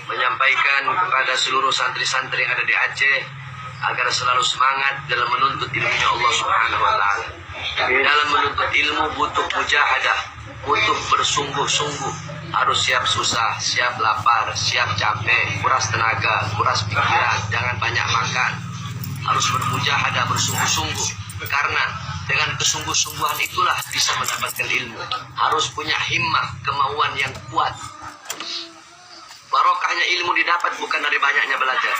menyampaikan kepada seluruh santri-santri yang ada di Aceh agar selalu semangat dalam menuntut ilmunya Allah Subhanahu wa taala. Dalam menuntut ilmu butuh mujahadah, butuh bersungguh-sungguh, harus siap susah, siap lapar, siap capek, kuras tenaga, kuras pikiran, jangan banyak makan. Harus bermujahadah, bersungguh-sungguh, karena dengan kesungguh-sungguhan itulah bisa mendapatkan ilmu. Harus punya himmah, kemauan yang kuat. Barokahnya ilmu didapat bukan dari banyaknya belajar,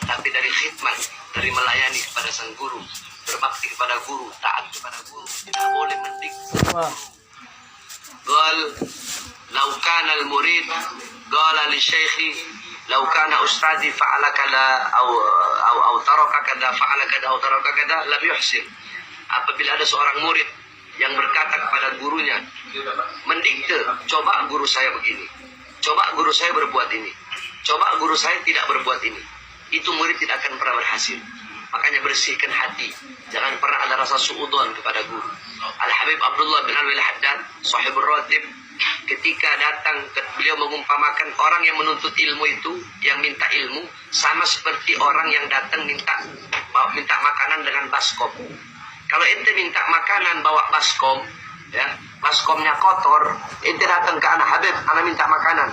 tapi dari khidmat, dari melayani kepada sang guru, berbakti kepada guru, taat kepada guru. Tidak boleh mendikte. Qal law kana al-murid qala li syaikhi law kana ustadi fa'ala kada au taraka kada fa'ala kada au taraka kada lam yuhsin. Apabila ada seorang murid yang berkata kepada gurunya, mendikte, coba guru saya begini, coba guru saya berbuat ini, coba guru saya tidak berbuat ini, itu murid tidak akan pernah berhasil. Makanya bersihkan hati, jangan pernah ada rasa suudzon kepada guru. Al-Habib Abdullah bin Alwi Al-Haddad, sahibur ratib, ketika datang beliau mengumpamakan orang yang menuntut ilmu itu, yang minta ilmu, sama seperti orang yang datang minta makanan dengan baskom. Kalau ente minta makanan bawa baskom, ya, baskomnya kotor, ente datang ke anak Habib, anak minta makanan,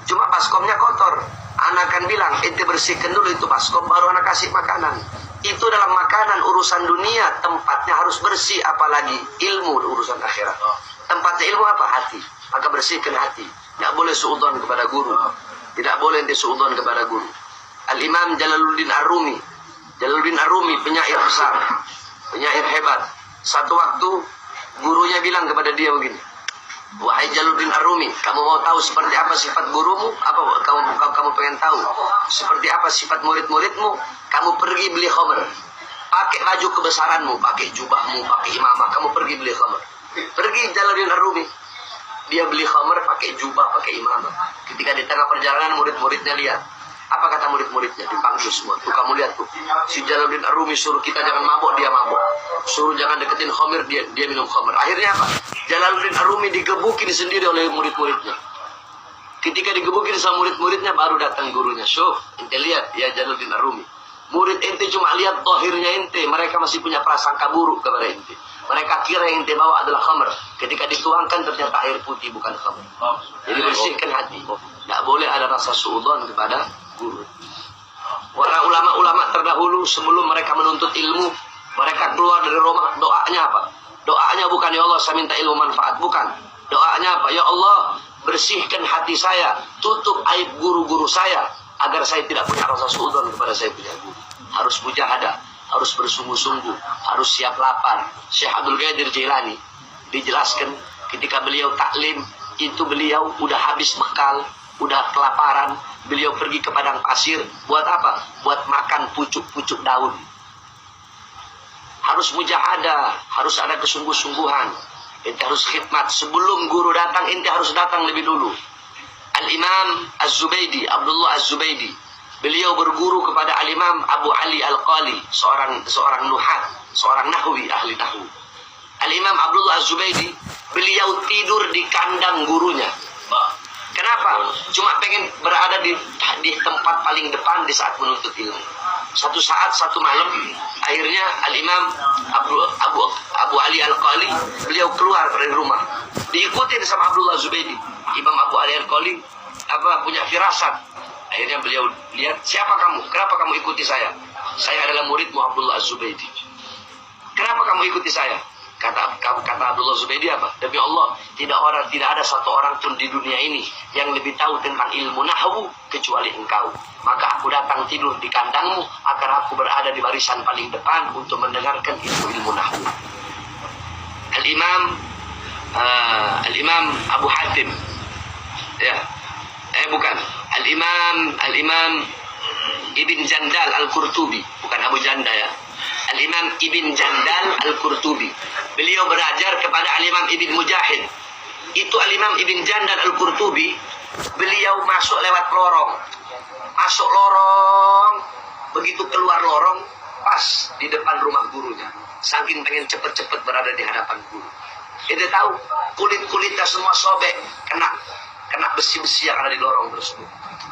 cuma baskomnya kotor, anak akan bilang, ente bersihkan dulu itu baskom, baru anak kasih makanan. Itu dalam makanan urusan dunia, tempatnya harus bersih, apalagi ilmu urusan akhirat. Tempatnya ilmu apa? Hati. Maka bersihkan hati. Tidak boleh suudzon kepada guru. Tidak boleh ente suudzon kepada guru. Al-Imam Jalaluddin Ar-Rumi. Jalaluddin Ar-Rumi penyair besar, penyair hebat. Satu waktu gurunya bilang kepada dia begini, wahai Jalaluddin Ar-Rumi, kamu mau tahu seperti apa sifat gurumu? Apa kamu pengen tahu seperti apa sifat murid-muridmu? Kamu pergi beli khamr, pakai baju kebesaranmu, pakai jubahmu, pakai imamah, kamu pergi beli khamr. Pergi Jalaluddin Ar-Rumi, dia beli khamr, pakai jubah, pakai imamah. Ketika di tengah perjalanan murid-muridnya lihat, apa kata murid-muridnya? Dipanggil semua. Tuh kamu lihat tuh, si Jalaluddin Ar-Rumi suruh kita jangan mabuk, dia mabuk. Suruh jangan deketin khamir, dia minum khamir. Akhirnya apa? Jalaluddin Ar-Rumi digebukin sendiri oleh murid-muridnya. Ketika digebukin sama murid-muridnya, baru datang gurunya. Syuh, ente lihat ya Jalaluddin Ar-Rumi. Murid ente cuma lihat tohirnya ente, mereka masih punya prasangka buruk kepada ente. Mereka kira yang ente bawa adalah khamr. Ketika dituangkan ternyata air putih, bukan khamr. Jadi bersihkan hati. Tidak boleh ada rasa suudzon kepada guru. Para ulama-ulama terdahulu sebelum mereka menuntut ilmu, mereka keluar dari rumah, doanya apa? Doanya bukan ya Allah saya minta ilmu manfaat, bukan. Doanya apa? Ya Allah bersihkan hati saya, tutup aib guru-guru saya, agar saya tidak punya rasa suudzon kepada saya punya guru. Harus mujahadah, harus bersungguh-sungguh, harus siap lapar. Syekh Abdul Qadir Jailani dijelaskan ketika beliau taklim, itu beliau udah habis bekal, udah kelaparan, beliau pergi ke padang pasir, buat apa? Buat makan pucuk-pucuk daun. Harus mujahadah, harus ada kesungguh-sungguhan. Ente harus khidmat. Sebelum guru datang, ente harus datang lebih dulu. Al-Imam Az-Zubaydi, Abdullah Az-Zubaydi, beliau berguru kepada Al-Imam Abu Ali Al-Qali, seorang nuhat, seorang nahwi, ahli nahwu. Al-Imam Abdullah Az-Zubaydi, beliau tidur di kandang gurunya. Kenapa? Cuma pengen berada di tempat paling depan di saat menuntut ilmu. Satu saat, satu malam, akhirnya Al-Imam Abu Ali Al-Qali, beliau keluar dari rumah, diikutin sama Abdullah Zubaydi. Imam Abu Ali Al-Qali punya firasat. Akhirnya beliau lihat, siapa kamu? Kenapa kamu ikuti saya? Saya adalah muridmu Abdullah Az-Zubaydi. Kenapa kamu ikuti saya? Kata Abdullah Zubaydi apa? Demi Allah, tidak ada satu orang pun di dunia ini yang lebih tahu tentang ilmu nahwu kecuali engkau. Maka aku datang tidur di kandangmu agar aku berada di barisan paling depan untuk mendengarkan ilmu nahwu. Al-Imam Abu Hatim, ya, bukan. Al-Imam Ibn Jandal Al-Qurtubi, bukan Abu Janda ya. Al-Imam Ibn Jandal Al-Qurtubi, beliau belajar kepada Al-Imam Ibn Mujahid. Itu Al-Imam Ibn Jandal Al-Qurtubi, beliau masuk lewat lorong. Masuk lorong, begitu keluar lorong, pas di depan rumah gurunya. Saking pengen cepet-cepet berada di hadapan guru. Dia tahu kulit-kulitnya semua sobek, kena kena besi-besi yang ada di lorong tersebut.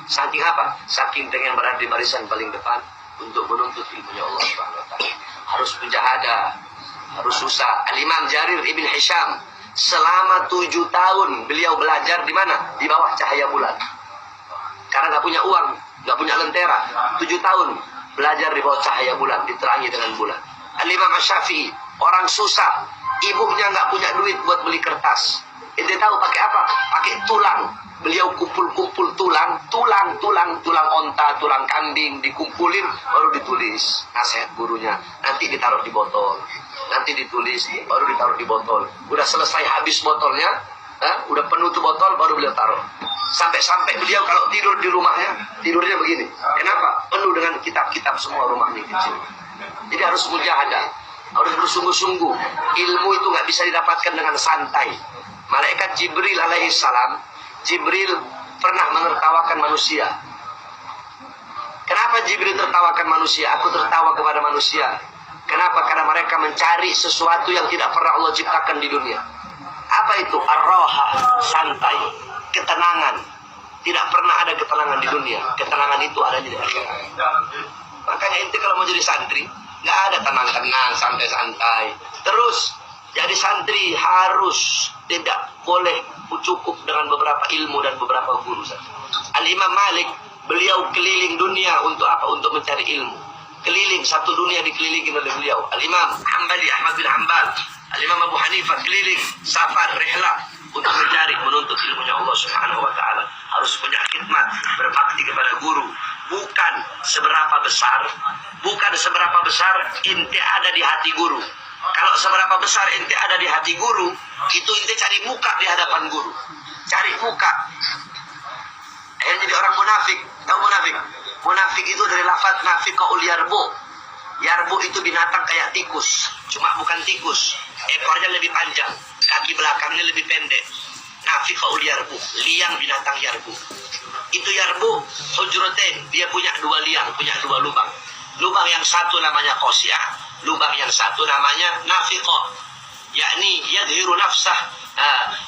Saking apa? Saking pengen berada di barisan paling depan untuk menuntut ilmunya Allah Subhanahu wa taala. Harus mujahadah, harus susah. Al-Imam Jarir Ibn Hisham selama 7 tahun beliau belajar di mana? Di bawah cahaya bulan. Karena nggak punya uang, nggak punya lentera. 7 tahun belajar di bawah cahaya bulan, diterangi dengan bulan. Al-Imam Syafi'i, orang susah, ibunya nggak punya duit buat beli kertas. Ente tahu pakai apa? Pakai tulang. Beliau kumpul-kumpul tulang onta, tulang kambing, dikumpulin, baru ditulis nasihat gurunya. Nanti ditaruh di botol, nanti ditulis, baru ditaruh di botol. Udah selesai habis botolnya, udah penuh tuh botol, baru beliau taruh. Sampai-sampai beliau kalau tidur di rumahnya, tidurnya begini. Kenapa? Penuh dengan kitab-kitab semua rumahnya kecil. Jadi harus mujahadah, harus bersungguh-sungguh. Ilmu itu nggak bisa didapatkan dengan santai. Malaikat Jibril alaihissalam, Jibril pernah menertawakan manusia. Kenapa Jibril tertawakan manusia? Aku tertawa kepada manusia. Kenapa? Karena mereka mencari sesuatu yang tidak pernah Allah ciptakan di dunia. Apa itu? Ar-roha, santai, ketenangan. Tidak pernah ada ketenangan di dunia. Ketenangan itu adanya di akhirat. Makanya ente kalau mau jadi santri, nggak ada tenang-tenang, santai-santai. Terus jadi santri harus tidak boleh cukup dengan beberapa ilmu dan beberapa guru saja. Al-Imam Malik, beliau keliling dunia untuk apa? Untuk mencari ilmu. Keliling, satu dunia dikelilingi oleh beliau. Al-Imam Hambali, Ahmad bin Hanbal, Al-Imam Abu Hanifah keliling, safar, rihlah untuk mencari, menuntut ilmunya Allah Subhanahu wa taala. Harus punya khidmat, berbakti kepada guru. Bukan seberapa besar inti ada di hati guru. Kalau seberapa besar inti ada di hati guru, itu inti cari muka di hadapan guru. Cari muka. Yang jadi orang munafik. Tahu munafik? Munafik itu dari lafaz nafiqaul yarbu. Yarbu itu binatang kayak tikus. Cuma bukan tikus. Ekornya lebih panjang. Kaki belakangnya lebih pendek. Nafiqaul yarbu. Liang binatang yarbu. Itu yarbu hujratain. Dia punya 2 liang. Punya 2 lubang. Lubang yang satu namanya qasiah. Lubang yang satu namanya nafiqah, yakni yadhiru nafsah,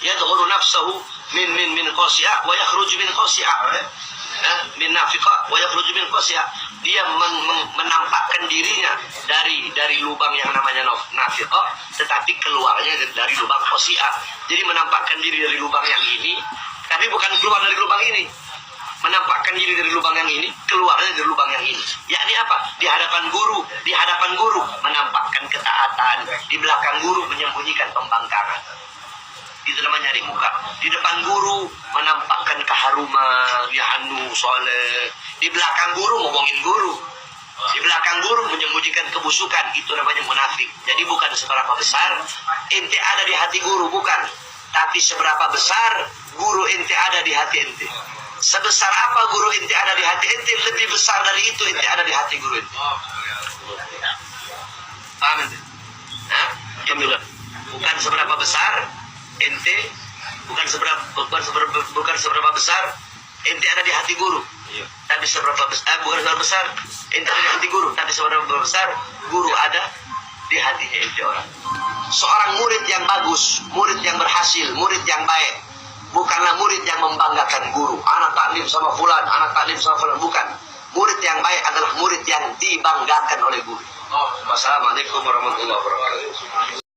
yadhuru nafsahu min qasi'ah wa yakhruju min qasi'ah, min nafiqah wa yakhruju min qasi'ah. Dia menampakkan dirinya dari lubang yang namanya nafiqah, tetapi keluarnya dari lubang qasi'ah. Jadi menampakkan diri dari lubang yang ini, tapi bukan keluar dari lubang ini. Menampakkan diri dari lubang yang ini, keluarnya dari lubang yang ini. Yakni apa? Di hadapan guru menampakkan ketaatan, di belakang guru menyembunyikan pembangkangan. Itu namanya nyari muka. Di depan guru menampakkan keharuman, ya hanu, soleh. Di belakang guru ngomongin guru. Di belakang guru menyembunyikan kebusukan. Itu namanya munafik. Jadi bukan seberapa besar ente ada di hati guru, bukan. Tapi seberapa besar guru ente ada di hati ente. Sebesar apa guru inti ada di hati ente, lebih besar dari itu inti ada di hati guru ente. Paham ente? Bukan seberapa besar ente, bukan seberapa besar ente ada di hati guru. Tapi seberapa besar, bukan seberapa besar ente ada di hati guru, tapi seberapa besar guru ada di hatinya ente orang. Seorang murid yang bagus, murid yang berhasil, murid yang baik, bukanlah murid yang membanggakan guru. Anak taklim sama fulan, anak taklim sama fulan. Bukan. Murid yang baik adalah murid yang dibanggakan oleh guru. Wassalamualaikum warahmatullahi wabarakatuh.